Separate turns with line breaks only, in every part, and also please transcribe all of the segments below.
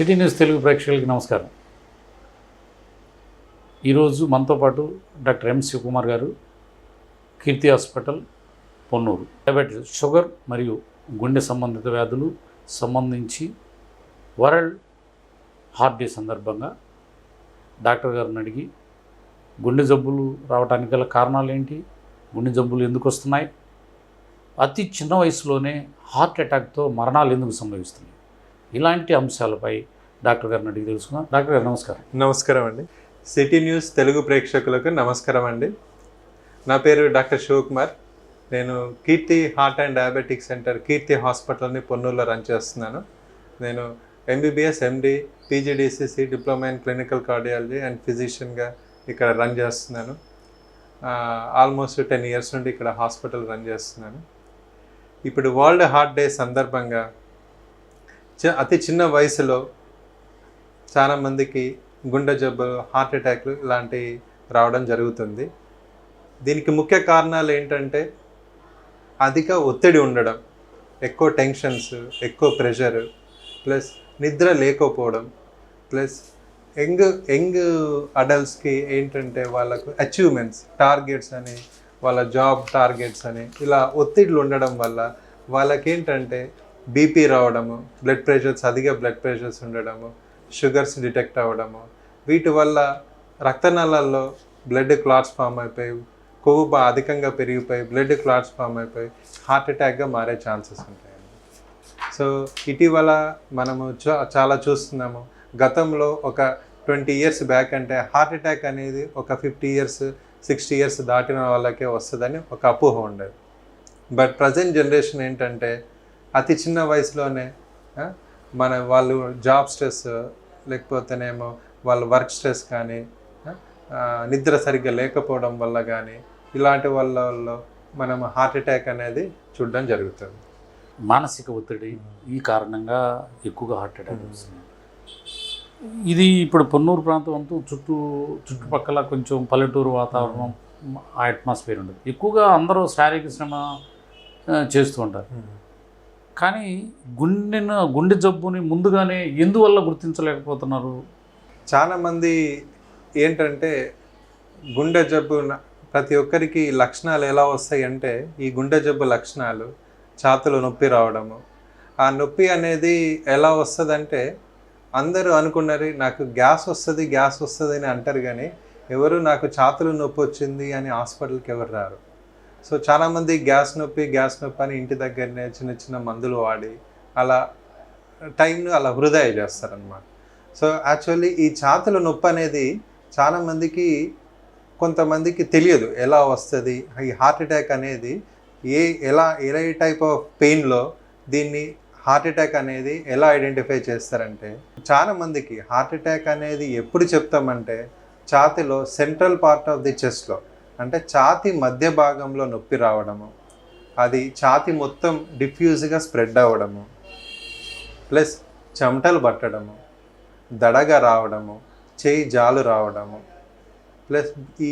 City news Telugu ప్రేక్షకులకి నమస్కారం. ఈరోజు మనతో పాటు డాక్టర్ ఎం శివకుమార్ గారు, కీర్తి హాస్పిటల్, పొన్నూరు. డయాబెటీస్, షుగర్ మరియు గుండె సంబంధిత వ్యాధులు సంబంధించి వరల్డ్ హార్ట్ డే సందర్భంగా డాక్టర్ గారిని అడిగి గుండె జబ్బులు రావడానికి గల కారణాలు ఏంటి, గుండె జబ్బులు ఎందుకు వస్తున్నాయి, అతి చిన్న వయసులోనే హార్ట్ అటాక్తో మరణాలు ఎందుకు సంభవిస్తున్నాయి, ఇలాంటి అంశాలపై డాక్టర్ గారిని అడిగి తెలుసుకుందాం. డాక్టర్ గారు నమస్కారం.
నమస్కారం అండి. సిటీ న్యూస్ తెలుగు ప్రేక్షకులకు నమస్కారం అండి. నా పేరు డాక్టర్ శివకుమార్. నేను Keerthi heart and diabetic centre, Keerthi హాస్పిటల్ని పొన్నూరులో రన్ చేస్తున్నాను. నేను MBBS, MD, PGDCC, diploma in clinical cardiology and ఫిజిషియన్గా ఇక్కడ రన్ చేస్తున్నాను. ఆల్మోస్ట్ 10 years నుండి ఇక్కడ హాస్పిటల్ రన్ చేస్తున్నాను. ఇప్పుడు వరల్డ్ హార్ట్ డే సందర్భంగా అతి చిన్న వయసులో చాలామందికి గుండె జబ్బులు, హార్ట్ అటాక్లు ఇలాంటివి రావడం జరుగుతుంది. దీనికి ముఖ్య కారణాలు ఏంటంటే అధిక ఒత్తిడి ఉండడం, ఎక్కువ టెన్షన్స్, ఎక్కువ ప్రెషర్, ప్లస్ నిద్ర లేకపోవడం, ప్లస్ యంగ్ అడల్ట్స్కి ఏంటంటే వాళ్ళకు అచీవ్మెంట్స్, టార్గెట్స్ అని, వాళ్ళ జాబ్ టార్గెట్స్ అని ఇలా ఒత్తిడిలు ఉండడం వల్ల వాళ్ళకేంటంటే బీపీ రావడము, అధిక బ్లడ్ ప్రెషర్స్ ఉండడము, షుగర్స్ డిటెక్ట్ అవ్వడము, వీటి వల్ల రక్తనాళాల్లో బ్లడ్ క్లాట్స్ ఫామ్ అయిపోయి, కొవ్వు అధికంగా పెరిగిపోయి బ్లడ్ క్లాట్స్ ఫామ్ అయిపోయి హార్ట్ అటాక్గా మారే ఛాన్సెస్ ఉంటాయండి. సో ఇటీవల మనము చాలా చూస్తున్నాము. గతంలో ఒక 20 years బ్యాక్ అంటే హార్ట్ అటాక్ అనేది ఒక 50 years, 60 years దాటిన వాళ్ళకే వస్తుందని ఒక అపోహ ఉండేది. బట్ ప్రజెంట్ జనరేషన్ ఏంటంటే అతి చిన్న వయసులోనే వాళ్ళు జాబ్ స్ట్రెస్, లేకపోతేనేమో వాళ్ళ వర్క్ స్ట్రెస్ కానీ, నిద్ర సరిగ్గా లేకపోవడం వల్ల కానీ, ఇలాంటి వాళ్ళలో మనం హార్ట్ అటాక్ అనేది చూడడం జరుగుతుంది.
మానసిక ఒత్తిడి ఈ కారణంగా ఎక్కువగా హార్ట్ అటాక్ వస్తుంది. ఇది ఇప్పుడు పొన్నూరు ప్రాంతం అంతా చుట్టుపక్కల కొంచెం పల్లెటూరు వాతావరణం, ఆ అట్మాస్ఫియర్ ఉండదు. ఎక్కువగా అందరూ శారీరక శ్రమ చేస్తూ ఉంటారు. కానీ గుండె జబ్బుని ముందుగానే ఎందువల్ల గుర్తించలేకపోతున్నారు?
చాలామంది ఏంటంటే గుండె జబ్బు ప్రతి ఒక్కరికి లక్షణాలు ఎలా వస్తాయి అంటే, ఈ గుండె జబ్బు లక్షణాలు ఛాతీలో నొప్పి రావడము. ఆ నొప్పి అనేది ఎలా వస్తుందంటే, అందరూ అనుకున్నారు నాకు గ్యాస్ వస్తుంది అని అంటారు, కానీ ఎవరు నాకు ఛాతీలో నొప్పి వచ్చింది అని హాస్పిటల్కి ఎవరు రారు. సో చాలామంది గ్యాస్ నొప్పి అని ఇంటి దగ్గరనే చిన్న చిన్న మందులు వాడి అలా టైంను అలా వృధా చేస్తారనమాట. సో యాక్చువల్లీ ఈ ఛాతీలో నొప్పి అనేది చాలామందికి, కొంతమందికి తెలియదు ఎలా వస్తుంది. ఈ హార్ట్ అటాక్ అనేది ఏ టైప్ ఆఫ్ పెయిన్లో దీన్ని హార్ట్ అటాక్ అనేది ఎలా ఐడెంటిఫై చేస్తారంటే, చాలామందికి హార్ట్ అటాక్ అనేది ఎప్పుడు చెప్తామంటే ఛాతీలో సెంట్రల్ పార్ట్ ఆఫ్ ది చెస్ట్లో, అంటే ఛాతీ మధ్య భాగంలో నొప్పి రావడము, అది ఛాతీ మొత్తం డిఫ్యూజ్గా స్ప్రెడ్ అవ్వడము, ప్లస్ చెమటలు పట్టడము, దడగా రావడము, చేయి జాలు రావడము, ప్లస్ ఈ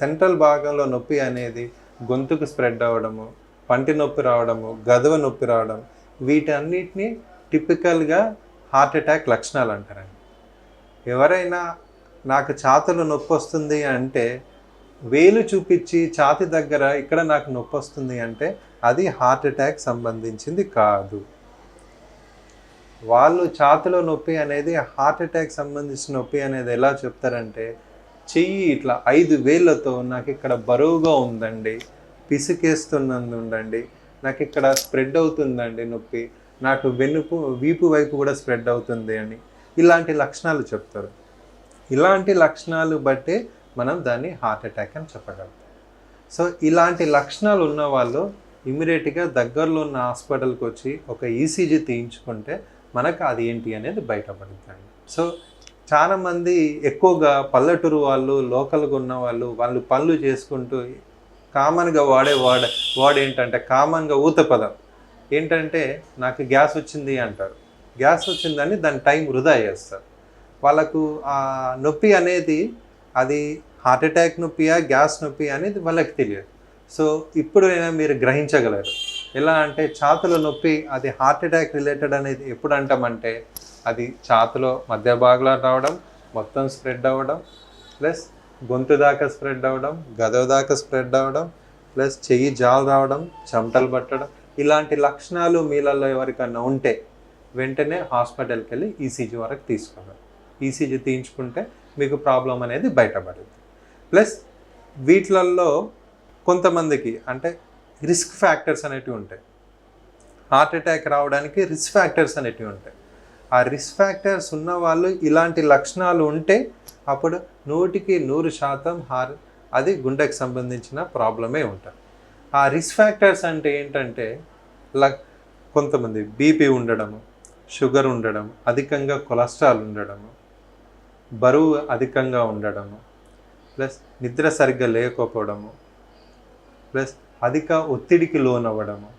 సెంట్రల్ భాగంలో నొప్పి అనేది గొంతుకు స్ప్రెడ్ అవ్వడము, పంటి నొప్పి రావడము, గదవ నొప్పి రావడం, వీటన్నిటిని టిపికల్గా హార్ట్ అటాక్ లక్షణాలు అంటారండి. ఎవరైనా నాకు ఛాతీలో నొప్పి వస్తుంది అంటే వేలు చూపించి ఛాతీ దగ్గర ఇక్కడ నాకు నొప్పి వస్తుంది అంటే అది హార్ట్ అటాక్ సంబంధించింది కాదు. వాళ్ళు ఛాతీలో నొప్పి అనేది హార్ట్ అటాక్ సంబంధించిన నొప్పి అనేది ఎలా చెప్తారంటే, చెయ్యి ఇట్లా 5 వేళ్ళతో నాకు ఇక్కడ బరువుగా ఉందండి, పిసికేస్తున్నందు ఉండండి, నాకు ఇక్కడ స్ప్రెడ్ అవుతుందండి నొప్పి, నాకు వీపు వైపు కూడా స్ప్రెడ్ అవుతుంది అని ఇలాంటి లక్షణాలు చెప్తారు. ఇలాంటి లక్షణాలు బట్టే మనం దాన్ని హార్ట్ అటాక్ అని చెప్పగలుగుతాం. సో ఇలాంటి లక్షణాలు ఉన్న వాళ్ళు ఇమీడియట్గా దగ్గరలో ఉన్న హాస్పిటల్కి వచ్చి ఒక ఈసీజీ తీయించుకుంటే మనకు అది ఏంటి అనేది బయటపడుతుంది. సో చాలామంది ఎక్కువగా పల్లెటూరు వాళ్ళు, లోకల్గా ఉన్న వాళ్ళు పనులు చేసుకుంటూ కామన్గా వాడు ఏంటంటే కామన్గా ఊత పదం ఏంటంటే నాకు గ్యాస్ వచ్చింది అంటారు. గ్యాస్ వచ్చిందని దాని టైం వృధా చేస్తారు. వాళ్ళకు ఆ నొప్పి అనేది అది హార్ట్ అటాక్ నొప్పియా, గ్యాస్ నొప్పి అనేది వాళ్ళకి తెలియదు. సో ఇప్పుడైనా మీరు గ్రహించగలరు. ఎలా అంటే ఛాతీలో నొప్పి అది హార్ట్ అటాక్ రిలేటెడ్ అనేది ఎప్పుడు అంటామంటే అది ఛాతీలో మధ్య భాగంలో రావడం, మొత్తం స్ప్రెడ్ అవ్వడం, ప్లస్ గొంతు దాకా స్ప్రెడ్ అవ్వడం, గదవ దాకా స్ప్రెడ్ అవ్వడం, ప్లస్ చెయ్యి జాలు రావడం, చెమటలు పట్టడం, ఇలాంటి లక్షణాలు మీలలో ఎవరికన్నా ఉంటే వెంటనే హాస్పిటల్కి వెళ్ళి ఈసీజీ వరకు తీసుకోవాలి. ఈసీజీ తీయించుకుంటే మీకు ప్రాబ్లం అనేది బయటపడుతుంది. ప్లస్ వీటిలలో కొంతమందికి అంటే రిస్క్ ఫ్యాక్టర్స్ అనేటివి ఉంటాయి. హార్ట్ అటాక్ రావడానికి రిస్క్ ఫ్యాక్టర్స్ అనేటివి ఉంటాయి. ఆ రిస్క్ ఫ్యాక్టర్స్ ఉన్న వాళ్ళు ఇలాంటి లక్షణాలు ఉంటే అప్పుడు 100% అది గుండెకి సంబంధించిన ప్రాబ్లమే ఉంటుంది. ఆ రిస్క్ ఫ్యాక్టర్స్ అంటే ఏంటంటే కొంతమంది బీపీ ఉండడము, షుగర్ ఉండడం, అధికంగా కొలెస్ట్రాల్ ఉండడము, బరువు అధికంగా ఉండడము, ప్లస్ నిద్ర సరిగ్గా లేకపోవడము, ప్లస్ అధిక ఒత్తిడికి లోనవ్వడము,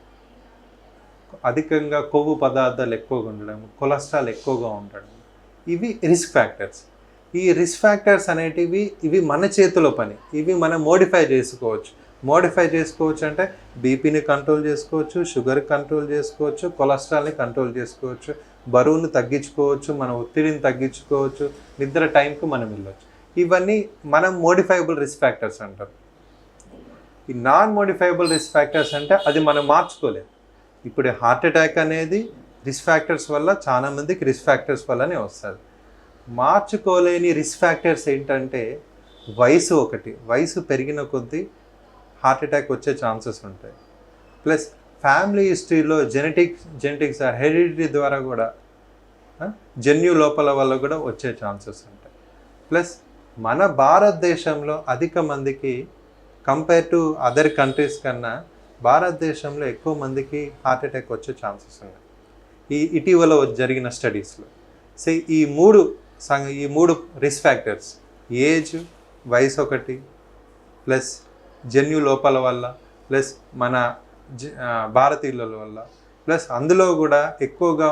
అధికంగా కొవ్వు పదార్థాలు ఎక్కువగా ఉండడం, కొలెస్ట్రాల్ ఎక్కువగా ఉండడం, ఇవి రిస్క్ ఫ్యాక్టర్స్. ఈ రిస్క్ ఫ్యాక్టర్స్ అనేటివి ఇవి మన చేతిలో పని. ఇవి మనం మోడిఫై చేసుకోవచ్చు. మోడిఫై చేసుకోవచ్చు అంటే బీపీని కంట్రోల్ చేసుకోవచ్చు, షుగర్ కంట్రోల్ చేసుకోవచ్చు, కొలెస్ట్రాల్ని కంట్రోల్ చేసుకోవచ్చు, బరువును తగ్గించుకోవచ్చు, మన ఒత్తిడిని తగ్గించుకోవచ్చు, నిద్ర టైంకి మనం వెళ్ళవచ్చు. ఇవన్నీ మనం మోడిఫైబుల్ రిస్క్ ఫ్యాక్టర్స్ అంటారు. ఈ నాన్ మోడిఫైబుల్ రిస్క్ ఫ్యాక్టర్స్ అంటే అది మనం మార్చుకోలేము. ఇప్పుడు హార్ట్ అటాక్ అనేది రిస్క్ ఫ్యాక్టర్స్ వల్ల, చాలా మందికి రిస్క్ ఫ్యాక్టర్స్ వల్లనే వస్తుంది. మార్చుకోలేని రిస్క్ ఫ్యాక్టర్స్ ఏంటంటే వయసు ఒకటి. వయసు పెరిగిన కొద్దీ హార్ట్ అటాక్ వచ్చే ఛాన్సెస్ ఉంటాయి. ప్లస్ ఫ్యామిలీ హిస్టరీలో జెనెటిక్స్ హెరిడిటీ ద్వారా కూడా జన్యు లోపాల వల్ల కూడా వచ్చే ఛాన్సెస్ ఉంటాయి. ప్లస్ మన భారతదేశంలో అధిక మందికి కంపేర్ టు అదర్ కంట్రీస్ కన్నా భారతదేశంలో ఎక్కువ మందికి హార్ట్ అటాక్ వచ్చే ఛాన్సెస్ ఉన్నాయి ఇటీవల జరిగిన స్టడీస్లో. సో ఈ మూడు రిస్క్ ఫ్యాక్టర్స్, ఏజ్, వయసు ఒకటి, ప్లస్ జన్యు లోపాల వల్ల, ప్లస్ మన భారతీయుల వల్ల, ప్లస్ అందులో కూడా ఎక్కువగా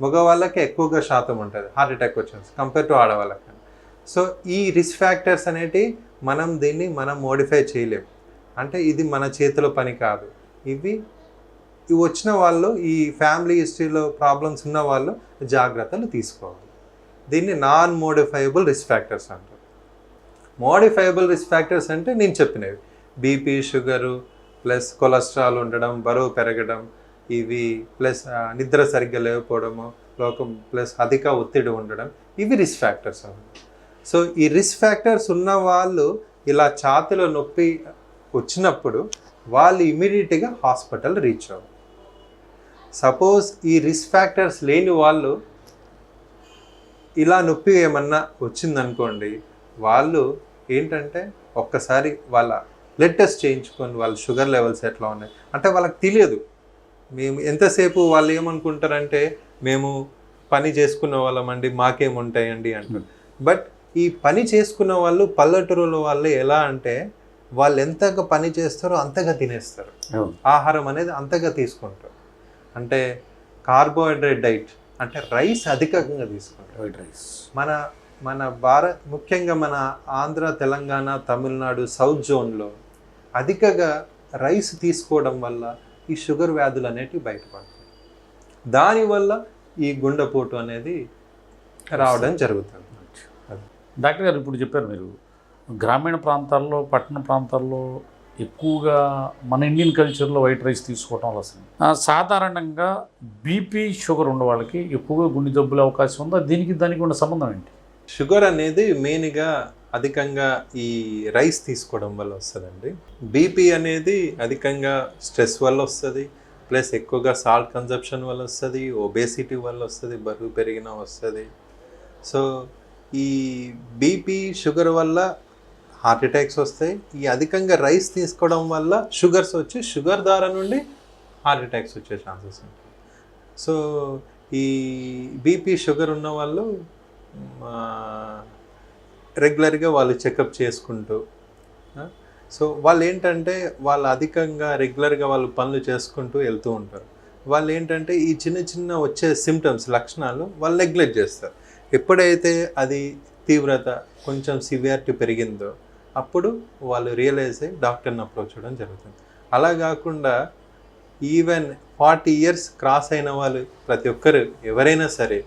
మగవాళ్ళకే ఎక్కువగా శాతం ఉంటుంది హార్ట్ అటాక్ వచ్చేసి కంపేర్ టు ఆడవాళ్ళకన్నా. సో ఈ రిస్క్ ఫ్యాక్టర్స్ అనేటివి దీన్ని మనం మోడిఫై చేయలేము. అంటే ఇది మన చేతిలో పని కాదు. ఇవి వచ్చిన వాళ్ళు, ఈ ఫ్యామిలీ హిస్టరీలో ప్రాబ్లమ్స్ ఉన్న వాళ్ళు జాగ్రత్తలు తీసుకోవాలి. దీన్ని నాన్ మోడిఫైబుల్ రిస్క్ ఫ్యాక్టర్స్ అంటారు. మోడిఫైబుల్ రిస్క్ ఫ్యాక్టర్స్ అంటే నేను చెప్పినవి బీపీ, షుగరు, ప్లస్ కొలెస్ట్రాల్ ఉండడం, బరువు పెరగడం, ఇవి ప్లస్ నిద్ర సరిగ్గా లేకపోవడము, ప్లస్ అధిక ఒత్తిడి ఉండడం, ఇవి రిస్క్ ఫ్యాక్టర్స్ అన్నమాట. సో ఈ రిస్క్ ఫ్యాక్టర్స్ ఉన్న వాళ్ళు ఇలా ఛాతీలో నొప్పి వచ్చినప్పుడు వాళ్ళు ఇమీడియట్గా హాస్పిటల్ రీచ్ అవ్వాలి. సపోజ్ ఈ రిస్క్ ఫ్యాక్టర్స్ లేని వాళ్ళు ఇలా నొప్పి ఏమన్నా వచ్చిందనుకోండి, వాళ్ళు ఏంటంటే ఒక్కసారి వాళ్ళ బ్లడ్ టెస్ట్ చేయించుకొని వాళ్ళ షుగర్ లెవెల్స్ ఎట్లా ఉన్నాయి అంటే వాళ్ళకి తెలియదు. మేము ఎంతసేపు వాళ్ళు ఏమనుకుంటారంటే మేము పని చేసుకున్న వాళ్ళమండి, మాకేముంటాయండి అంటారు. బట్ ఈ పని చేసుకున్న వాళ్ళు పల్లెటూరుల వాళ్ళు ఎలా అంటే వాళ్ళు ఎంతగా పని చేస్తారో అంతగా తినేస్తారు. ఆహారం అనేది అంతగా తీసుకుంటారు. అంటే కార్బోహైడ్రేట్ డైట్ అంటే రైస్ అధికంగా తీసుకుంటారు.
వైట్ రైస్
మన ముఖ్యంగా మన ఆంధ్ర, తెలంగాణ, తమిళనాడు, సౌత్ జోన్లో అధికంగా రైస్ తీసుకోవడం వల్ల ఈ షుగర్ వ్యాధులు అనేటివి బయటపడతాయి. దానివల్ల ఈ గుండెపోటు అనేది రావడం జరుగుతుంది.
డాక్టర్ గారు ఇప్పుడు చెప్పారు మీరు గ్రామీణ ప్రాంతాల్లో, పట్టణ ప్రాంతాల్లో ఎక్కువగా మన ఇండియన్ కల్చర్లో వైట్ రైస్ తీసుకోవటం వల్ల సాధారణంగా బీపీ, షుగర్ ఉన్న వాళ్ళకి ఎక్కువగా గుండె జబ్బుల అవకాశం ఉందా? దానికి ఉన్న సంబంధం ఏంటి?
షుగర్ అనేది మెయిన్గా అధికంగా ఈ రైస్ తీసుకోవడం వల్ల వస్తుందండి. బీపీ అనేది అధికంగా స్ట్రెస్ వల్ల వస్తుంది, ప్లస్ ఎక్కువగా సాల్ట్ కన్జంప్షన్ వల్ల వస్తుంది, ఒబేసిటీ వల్ల వస్తుంది, బరువు పెరిగిన వస్తుంది. సో ఈ బీపీ, షుగర్ వల్ల హార్ట్ అటాక్స్ వస్తాయి. ఈ అధికంగా రైస్ తీసుకోవడం వల్ల షుగర్స్ వచ్చి షుగర్ ద్వారా నుండి హార్ట్ అటాక్స్ వచ్చే ఛాన్సెస్ ఉంటాయి. సో ఈ బీపీ, షుగర్ ఉన్న వాళ్ళు రెగ్యులర్గా వాళ్ళు చెకప్ చేసుకుంటూ, సో వాళ్ళు ఏంటంటే వాళ్ళు అధికంగా రెగ్యులర్గా వాళ్ళు పనులు చేసుకుంటూ వెళ్తూ ఉంటారు. వాళ్ళు ఏంటంటే ఈ చిన్న చిన్న వచ్చే సిమ్టమ్స్, లక్షణాలు వాళ్ళు నెగ్లెక్ట్ చేస్తారు. ఎప్పుడైతే అది తీవ్రత కొంచెం సివియారిటీ పెరిగిందో అప్పుడు వాళ్ళు రియలైజ్ అయ్యి డాక్టర్ని అప్రోచ్ అవ్వడం జరుగుతుంది. అలా కాకుండా ఈవెన్ 40 years క్రాస్ అయిన వాళ్ళు ప్రతి ఒక్కరు ఎవరైనా సరే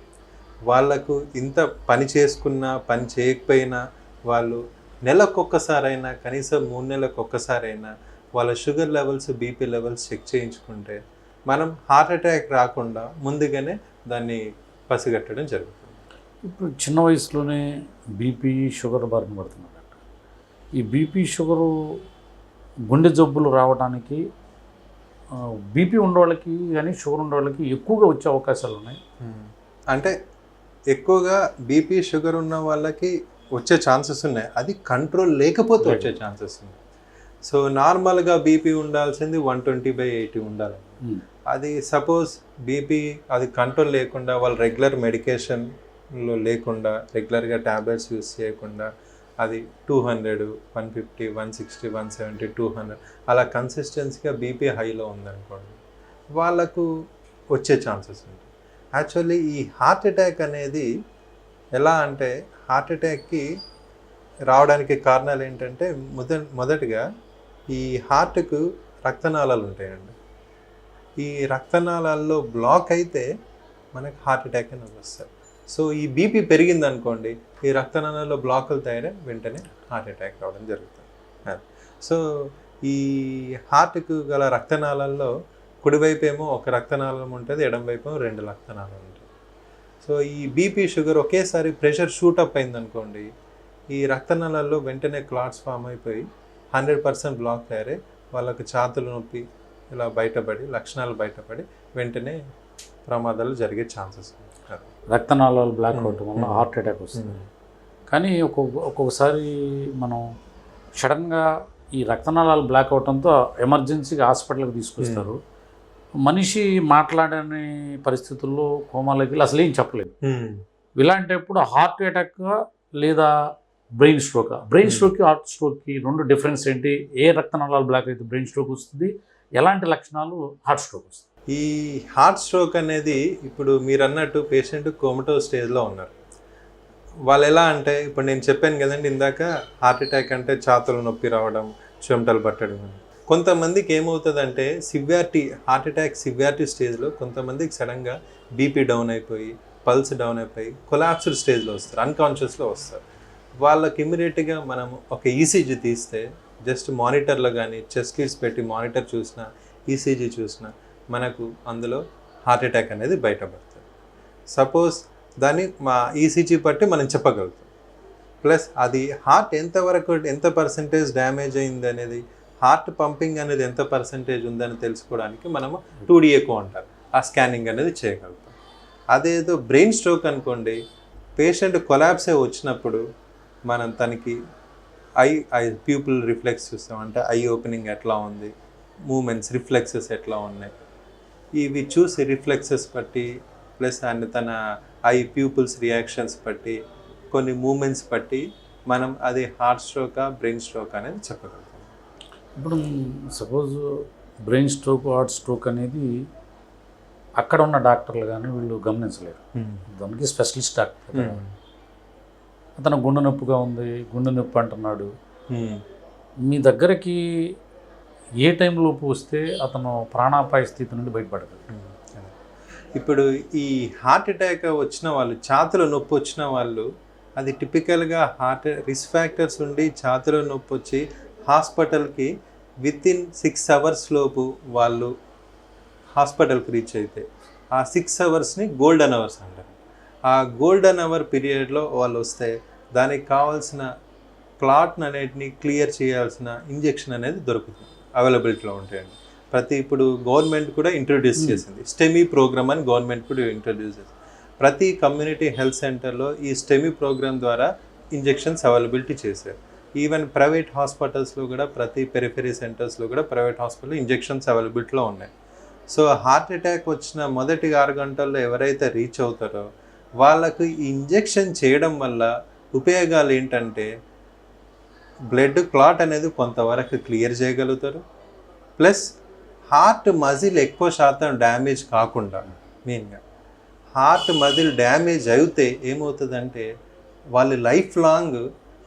వాళ్ళకు ఇంత పని చేసుకున్నా పని చేయకపోయినా వాళ్ళు నెలకొక్కసారైనా కనీసం 3 నెలలకు ఒక్కసారైనా వాళ్ళ sugar levels BP levels check చేయించుకుంటే మనం హార్ట్ అటాక్ రాకుండా ముందుగానే దాన్ని పసిగట్టడం జరుగుతుంది.
ఇప్పుడు చిన్న వయసులోనే బీపీ షుగర్ బారిన పడుతున్నారట. ఈ బీపీ షుగరు గుండె జబ్బులు రావడానికి బీపీ ఉండేవాళ్ళకి కానీ షుగర్ ఉండేవాళ్ళకి ఎక్కువగా వచ్చే అవకాశాలు ఉన్నాయి.
అంటే ఎక్కువగా బీపీ షుగర్ ఉన్న వాళ్ళకి వచ్చే ఛాన్సెస్ ఉన్నాయి, అది కంట్రోల్ లేకపోతే వచ్చే ఛాన్సెస్ ఉన్నాయి. సో నార్మల్గా బీపీ ఉండాల్సింది 120/80 ఉండాలి. అది సపోజ్ బీపీ అది కంట్రోల్ లేకుండా వాళ్ళు రెగ్యులర్ మెడికేషన్లో లేకుండా రెగ్యులర్గా ట్యాబ్లెట్స్ యూస్ చేయకుండా అది 200, 150, 160, 170, 200 అలా కన్సిస్టెన్సీగా బీపీ హైలో ఉందనుకోండి వాళ్ళకు వచ్చే ఛాన్సెస్ ఉంటాయి. యాక్చువల్లీ ఈ హార్ట్ అటాక్ అనేది ఎలా అంటే హార్ట్ అటాక్కి రావడానికి కారణాలు ఏంటంటే మొదటిగా ఈ హార్ట్కు రక్తనాళాలు ఉంటాయండి. ఈ రక్తనాళాల్లో బ్లాక్ అయితే మనకు హార్ట్ అటాక్ అనేది వస్తుంది. సో ఈ బీపీ పెరిగింది అనుకోండి ఈ రక్తనాళాల్లో బ్లాకులు తయారై వెంటనే హార్ట్ అటాక్ రావడం జరుగుతుంది. సో ఈ హార్ట్కు గల రక్తనాళాల్లో కుడివైపు ఏమో ఒక రక్తనాళం ఉంటుంది, ఎడమవైపు ఏమో 2 రక్తనాళాలు ఉంటాయి. సో ఈ బీపీ షుగర్ ఒకేసారి ప్రెషర్ షూటప్ అయిందనుకోండి ఈ రక్తనాళాల్లో వెంటనే క్లాట్స్ ఫామ్ అయిపోయి 100% బ్లాక్ తయారై వాళ్ళకి ఛాతీల నొప్పి ఇలా బయటపడి లక్షణాలు బయటపడి వెంటనే ప్రమాదాలు జరిగే ఛాన్సెస్ ఉంటాయి.
రక్తనాళాలు బ్లాక్ అవటం వల్ల హార్ట్ అటాక్ వస్తుంది. కానీ ఒక్కొక్కసారి మనం సడన్గా ఈ రక్తనాళాలు బ్లాక్ అవడంతో ఎమర్జెన్సీగా హాస్పిటల్కి తీసుకొస్తారు. మనిషి మాట్లాడని పరిస్థితుల్లో కోమాలోకి అసలు ఏం చెప్పలేదు. ఇలాంటప్పుడు హార్ట్ అటాక్ లేదా బ్రెయిన్ స్ట్రోక్కి హార్ట్ స్ట్రోక్కి 2 డిఫరెన్స్ ఏంటి? ఏ రక్తనాళాలు బ్లాక్ అయితే బ్రెయిన్ స్ట్రోక్ వస్తుంది, ఎలాంటి లక్షణాలు హార్ట్ స్ట్రోక్ వస్తుంది?
ఈ హార్ట్ స్ట్రోక్ అనేది ఇప్పుడు మీరు అన్నట్టు పేషెంట్ కోమటోస్ స్టేజ్లో ఉన్నారు. వాళ్ళు ఎలా అంటే ఇప్పుడు నేను చెప్పాను కదండి ఇందాక హార్ట్ అటాక్ అంటే ఛాతీల నొప్పి రావడం చెమటలు పట్టడం. కొంతమందికి ఏమవుతుందంటే హార్ట్ అటాక్ సివియారిటీ స్టేజ్లో కొంతమందికి సడన్గా బీపీ డౌన్ అయిపోయి పల్స్ డౌన్ అయిపోయి కొలాప్స్డ్ స్టేజ్లో వస్తారు, అన్కాన్షియస్లో వస్తారు. వాళ్ళకి ఇమ్మీడియట్గా మనం ఒక ఈసీజీ తీస్తే జస్ట్ మానిటర్లో కానీ చెస్ట్ లీడ్స్ పెట్టి మానిటర్ చూసినా ఈసీజీ చూసినా మనకు అందులో హార్ట్ అటాక్ అనేది బయటపడుతుంది. సపోజ్ దాన్ని మా ఈసీజీ బట్టి మనం చెప్పగలుగుతాం. ప్లస్ అది హార్ట్ ఎంత పర్సంటేజ్ డ్యామేజ్ అయింది అనేది హార్ట్ పంపింగ్ అనేది ఎంత పర్సంటేజ్ ఉందని తెలుసుకోవడానికి మనము 2D ఎకో అంటారు, ఆ స్కానింగ్ అనేది చేయగలుగుతాం. అదేదో బ్రెయిన్ స్ట్రోక్ అనుకోండి పేషెంట్ కొలాప్స్ అయి వచ్చినప్పుడు మనం తనకి ఐ ప్యూపుల్ రిఫ్లెక్స్ చూస్తాం, అంటే ఐ ఓపెనింగ్ ఎట్లా ఉంది, మూమెంట్స్ రిఫ్లెక్సెస్ ఎట్లా ఉన్నాయి ఇవి చూసి రిఫ్లెక్సెస్ బట్టి ప్లస్ అండ్ తన ఐ ప్యూపుల్స్ రియాక్షన్స్ బట్టి కొన్ని మూమెంట్స్ బట్టి మనం అది హార్ట్ స్ట్రోకా బ్రెయిన్ స్ట్రోక్ అనేది చెప్పగలుగుతాం.
ఇప్పుడు suppose brain stroke heart stroke అనేది అక్కడ ఉన్న డాక్టర్లు కానీ వీళ్ళు గమనించలేరు. దానికి స్పెషలిస్ట్ డాక్టర్ అతను గుండె నొప్పిగా ఉంది, గుండె నొప్పి అంటున్నాడు. మీ దగ్గరికి ఏ టైంలోపు వస్తే అతను ప్రాణాపాయ స్థితి నుండి బయటపడగలరు?
ఇప్పుడు ఈ హార్ట్ అటాక్ వచ్చిన వాళ్ళు ఛాతీలో నొప్పి వచ్చిన వాళ్ళు అది టిపికల్గా హార్ట్ రిస్క్ ఫ్యాక్టర్స్ ఉండి ఛాతీలో నొప్పి వచ్చి హాస్పిటల్కి వితిన్ 6 hours లోపు వాళ్ళు హాస్పిటల్కి రీచ్ అయితే ఆ 6 hours గోల్డెన్ అవర్స్ అంటారు. ఆ గోల్డెన్ అవర్ పీరియడ్లో వాళ్ళు వస్తే దానికి కావాల్సిన క్లాట్ని అనేటిని క్లియర్ చేయాల్సిన ఇంజెక్షన్ అనేది దొరుకుతుంది, అవైలబిలిటీలో ఉంటాయండి. ఇప్పుడు గవర్నమెంట్ కూడా ఇంట్రొడ్యూస్ చేసింది స్టెమీ ప్రోగ్రామ్ అని గవర్నమెంట్ కూడా ఇంట్రొడ్యూస్ చేసింది. ప్రతి కమ్యూనిటీ హెల్త్ సెంటర్లో ఈ స్టెమీ ప్రోగ్రామ్ ద్వారా ఇంజెక్షన్స్ అవైలబిలిటీ చేశారు. ఈవెన్ ప్రైవేట్ హాస్పిటల్స్లో కూడా ప్రతి పెరిఫెరీ సెంటర్స్లో కూడా ప్రైవేట్ హాస్పిటల్ ఇంజెక్షన్స్ అవైలబిలిటీలో ఉన్నాయి. సో హార్ట్ అటాక్ వచ్చిన మొదటి 6 గంటల్లో ఎవరైతే రీచ్ అవుతారో వాళ్ళకు ఈ ఇంజెక్షన్ చేయడం వల్ల ఉపయోగాలు ఏంటంటే బ్లడ్ క్లాట్ అనేది కొంతవరకు క్లియర్ చేయగలుగుతారు. ప్లస్ హార్ట్ మజిల్ ఎక్కువ శాతం డ్యామేజ్ కాకుండా, మెయిన్గా హార్ట్ మజిల్ డ్యామేజ్ అయితే ఏమవుతుందంటే వాళ్ళు లైఫ్ లాంగ్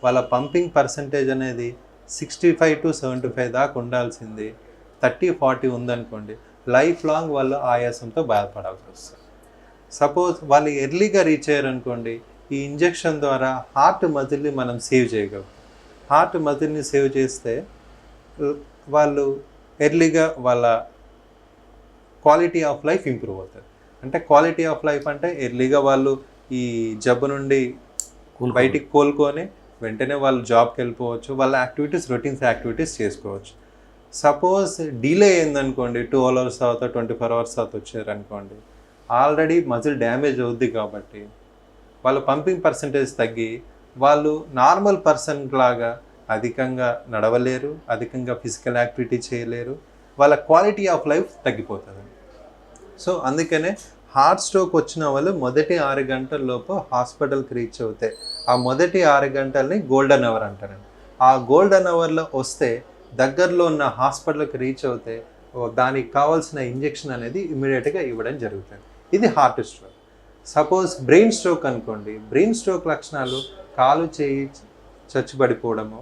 వాళ్ళ పంపింగ్ పర్సంటేజ్ అనేది 65 to 75 దాకా ఉండాల్సింది 30-40 ఉందనుకోండి లైఫ్ లాంగ్ వాళ్ళు ఆయాసంతో బాధపడాల్సి వస్తుంది. సపోజ్ వాళ్ళు ఎర్లీగా రీచ్ అయ్యారనుకోండి, ఈ ఇంజెక్షన్ ద్వారా హార్ట్ మజిల్ని మనం సేవ్ చేయగలం. హార్ట్ మజిల్ని సేవ్ చేస్తే వాళ్ళు ఎర్లీగా వాళ్ళ క్వాలిటీ ఆఫ్ లైఫ్ ఇంప్రూవ్ అవుతుంది. అంటే క్వాలిటీ ఆఫ్ లైఫ్ అంటే ఎర్లీగా వాళ్ళు ఈ జబ్బు నుండి బయటికి కోలుకొని వెంటనే వాళ్ళు జాబ్కి వెళ్ళిపోవచ్చు, వాళ్ళ యాక్టివిటీస్ రొటీన్స్ యాక్టివిటీస్ చేసుకోవచ్చు. సపోజ్ డిలే అయిందనుకోండి, 2 hours తర్వాత 24 hours తర్వాత వచ్చారనుకోండి, ఆల్రెడీ మజిల్ డ్యామేజ్ అవుద్ది కాబట్టి వాళ్ళ పంపింగ్ పర్సంటేజ్ తగ్గి వాళ్ళు నార్మల్ పర్సన్ లాగా అధికంగా నడవలేరు, అధికంగా ఫిజికల్ యాక్టివిటీ చేయలేరు, వాళ్ళ క్వాలిటీ ఆఫ్ లైఫ్ తగ్గిపోతుంది. సో అందుకనే హార్ట్ స్ట్రోక్ వచ్చిన వాళ్ళు మొదటి 6 గంటల లోపు హాస్పిటల్కి రీచ్ అవుతే ఆ మొదటి 6 గంటల్ని గోల్డెన్ అవర్ అంటారండి. ఆ గోల్డెన్ అవర్లో వస్తే దగ్గరలో ఉన్న హాస్పిటల్కి రీచ్ అవుతే దానికి కావాల్సిన ఇంజెక్షన్ అనేది ఇమీడియట్గా ఇవ్వడం జరుగుతుంది. ఇది heart stroke. Suppose brain stroke అనుకోండి, బ్రెయిన్ స్ట్రోక్ లక్షణాలు కాలు చేయి చచ్చుబడిపోవడము,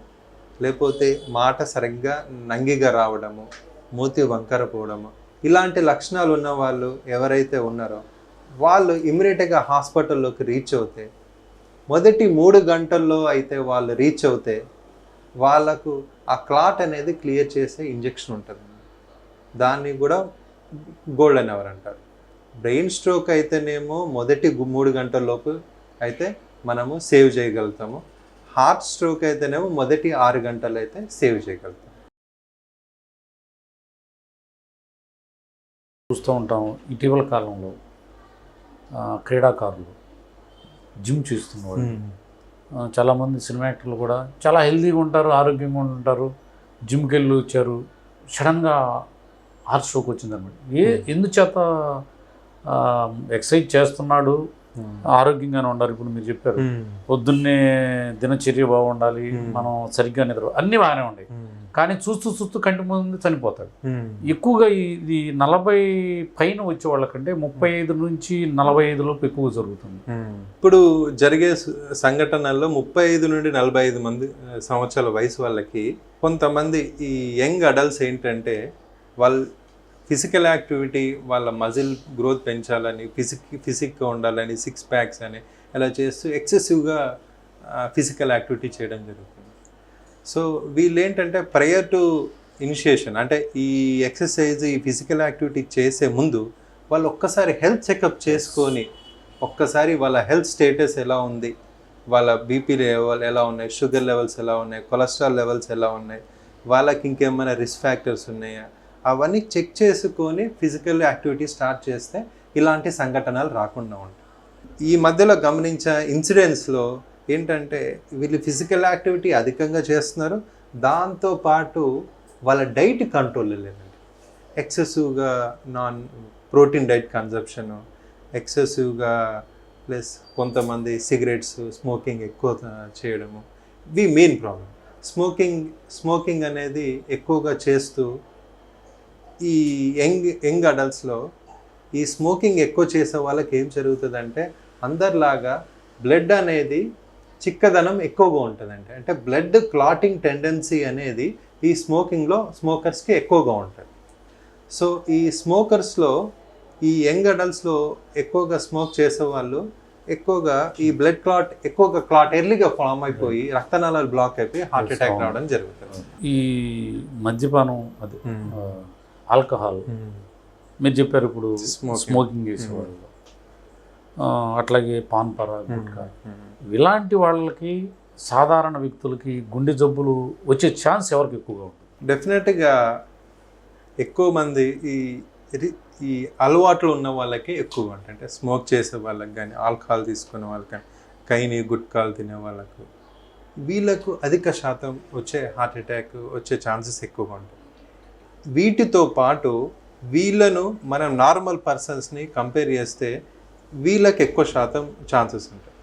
లేకపోతే మాట సరిగ్గా నంగిగా రావడము, మూతి వంకర పోవడము, ఇలాంటి లక్షణాలు ఉన్న వాళ్ళు ఎవరైతే ఉన్నారో వాళ్ళు ఇమీడియట్గా హాస్పిటల్లోకి రీచ్ అవుతే మొదటి 3 గంటల్లో అయితే వాళ్ళు రీచ్ అవుతే వాళ్ళకు ఆ క్లాట్ అనేది క్లియర్ చేసే ఇంజెక్షన్ ఉంటుంది. దాన్ని కూడా గోల్డెన్ అవర్ అంటారు. బ్రెయిన్ స్ట్రోక్ అయితేనేమో మొదటి 3 గంటల లోపు అయితే మనము సేవ్ చేయగలుగుతాము. హార్ట్ స్ట్రోక్ అయితేనేమో మొదటి 6 గంటలు అయితే సేవ్ చేయగలుగుతాం.
చూస్తూ ఉంటాం ఇటీవల కాలంలో క్రీడాకారులు జిమ్ చేస్తున్నవాళ్ళు, చాలామంది సినిమా యాక్టర్లు కూడా చాలా హెల్తీగా ఉంటారు, ఆరోగ్యంగా ఉంటారు, జిమ్కి వెళ్ళి వచ్చారు, సడన్గా హార్ట్ స్ట్రోక్ వచ్చిందన్నమాట. ఎందుచేత ఎక్సర్సైజ్ చేస్తున్నాడు, ఆరోగ్యంగానే ఉండాలి. ఇప్పుడు మీరు చెప్పారు పొద్దున్నే దినచర్య బాగుండాలి, మనం సరిగ్గా నిద్ర, అన్నీ బాగానే ఉన్నాయి, కానీ చూస్తూ కంటి ముందు చనిపోతాడు. ఎక్కువగా ఇది 40 పైన వచ్చే వాళ్ళకంటే 35 నుంచి 45 లోపు ఎక్కువ జరుగుతుంది.
ఇప్పుడు జరిగే సంఘటనల్లో 35 నుండి 45 సంవత్సరాల వయసు వాళ్ళకి కొంతమంది ఈ యంగ్ అడల్ట్స్ ఏంటంటే వాళ్ళు ఫిజికల్ యాక్టివిటీ, వాళ్ళ మజిల్ గ్రోత్ పెంచాలని, ఫిజిక్గా ఉండాలని, 6 ప్యాక్స్ అని ఇలా చేస్తూ ఎక్సెసివ్గా ఫిజికల్ యాక్టివిటీ చేయడం జరుగుతుంది. సో వీళ్ళు ఏంటంటే ప్రయర్ టు ఇనిషియేషన్ అంటే ఈ ఎక్సర్సైజ్, ఈ ఫిజికల్ యాక్టివిటీ చేసే ముందు వాళ్ళు ఒక్కసారి హెల్త్ చెకప్ చేసుకొని ఒక్కసారి వాళ్ళ హెల్త్ స్టేటస్ ఎలా ఉంది, వాళ్ళ బీపీ లెవెల్ ఎలా ఉన్నాయి, షుగర్ లెవెల్స్ ఎలా ఉన్నాయి, కొలెస్ట్రాల్ లెవెల్స్ ఎలా ఉన్నాయి, వాళ్ళకి ఇంకేమైనా రిస్క్ ఫ్యాక్టర్స్ ఉన్నాయా, అవన్నీ చెక్ చేసుకొని ఫిజికల్ యాక్టివిటీ స్టార్ట్ చేస్తే ఇలాంటి సంఘటనలు రాకుండా ఉంటాయి. ఈ మధ్యలో గమనించే ఇన్సిడెంట్స్లో ఏంటంటే వీళ్ళు ఫిజికల్ యాక్టివిటీ అధికంగా చేస్తున్నారు, దాంతోపాటు వాళ్ళ డైట్ కంట్రోల్ లేదండి. ఎక్సెసివ్గా ప్రోటీన్ డైట్ కన్జంప్షను, ఎక్సెసివ్గా ప్లస్ కొంతమంది సిగరెట్స్, స్మోకింగ్ ఎక్కువ చేయడము, ఇవి మెయిన్ ప్రాబ్లం. స్మోకింగ్ అనేది ఎక్కువగా చేస్తూ ఈ యంగ్ అడల్ట్స్లో ఈ స్మోకింగ్ ఎక్కువ చేసే వాళ్ళకి ఏం జరుగుతుందంటే అందరిలాగా బ్లడ్ అనేది చిక్కదనం ఎక్కువగా ఉంటుందండి. అంటే బ్లడ్ క్లాటింగ్ టెండెన్సీ అనేది ఈ స్మోకర్స్కి ఎక్కువగా ఉంటుంది. సో ఈ స్మోకర్స్లో, ఈ యంగ్ అడల్ట్స్లో ఎక్కువగా స్మోక్ చేసే వాళ్ళు ఎక్కువగా ఈ బ్లడ్ క్లాట్ ఎర్లీగా ఫామ్ అయిపోయి రక్తనాళాలు బ్లాక్ అయిపోయి హార్ట్ అటాక్ రావడం జరుగుతుంది.
ఈ మద్యపానం, అది ఆల్కహాల్ మీరు చెప్పారు, ఇప్పుడు స్మోకింగ్ చేసేవాళ్ళు, అట్లాగే పాన్ పరా, గుట్కా, ఇలాంటి వాళ్ళకి సాధారణ వ్యక్తులకి గుండె జబ్బులు వచ్చే ఛాన్స్ ఎవరికి ఎక్కువగా ఉంటుంది?
డెఫినెట్గా ఎక్కువ మంది ఈ అలవాట్లు ఉన్న వాళ్ళకి ఎక్కువగా ఉంటాయి. అంటే స్మోక్ చేసే వాళ్ళకి కానీ, ఆల్కహాల్ తీసుకునే వాళ్ళకి కానీ, కైని గుట్కాలు తినే వాళ్ళకు, వీళ్ళకు అధిక శాతం వచ్చే హార్ట్ అటాక్ వచ్చే ఛాన్సెస్ ఎక్కువగా ఉంటాయి. వీటితో పాటు వీళ్ళను మనం నార్మల్ పర్సన్స్ని కంపేర్ చేస్తే వీళ్ళకి ఎక్కువ శాతం ఛాన్సెస్ ఉంటాయి.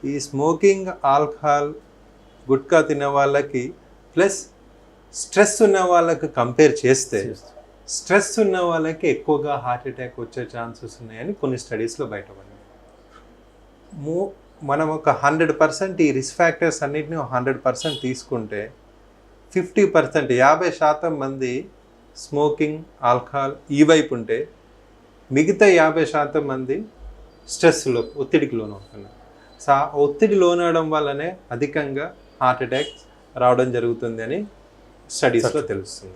ఈ స్మోకింగ్, ఆల్కహాల్, గుట్కా తినే వాళ్ళకి ప్లస్ స్ట్రెస్ ఉన్న వాళ్ళకి కంపేర్ చేస్తే స్ట్రెస్ ఉన్న వాళ్ళకి ఎక్కువగా హార్ట్ అటాక్ వచ్చే ఛాన్సెస్ ఉన్నాయని కొన్ని స్టడీస్లో బయటపడింది. మనం ఒక 100% ఈ రిస్క్ ఫ్యాక్టర్స్ అన్నిటిని 100% తీసుకుంటే 50%, 50% మంది స్మోకింగ్, ఆల్కహాల్ ఈ వైపు ఉంటే మిగతా 50% మంది స్ట్రెస్లో, ఒత్తిడికి లోనవుతున్నారు. సో ఆ ఒత్తిడి లోనవడం వల్లనే అధికంగా హార్ట్ అటాక్స్ రావడం జరుగుతుంది అని స్టడీస్లో తెలుస్తుంది.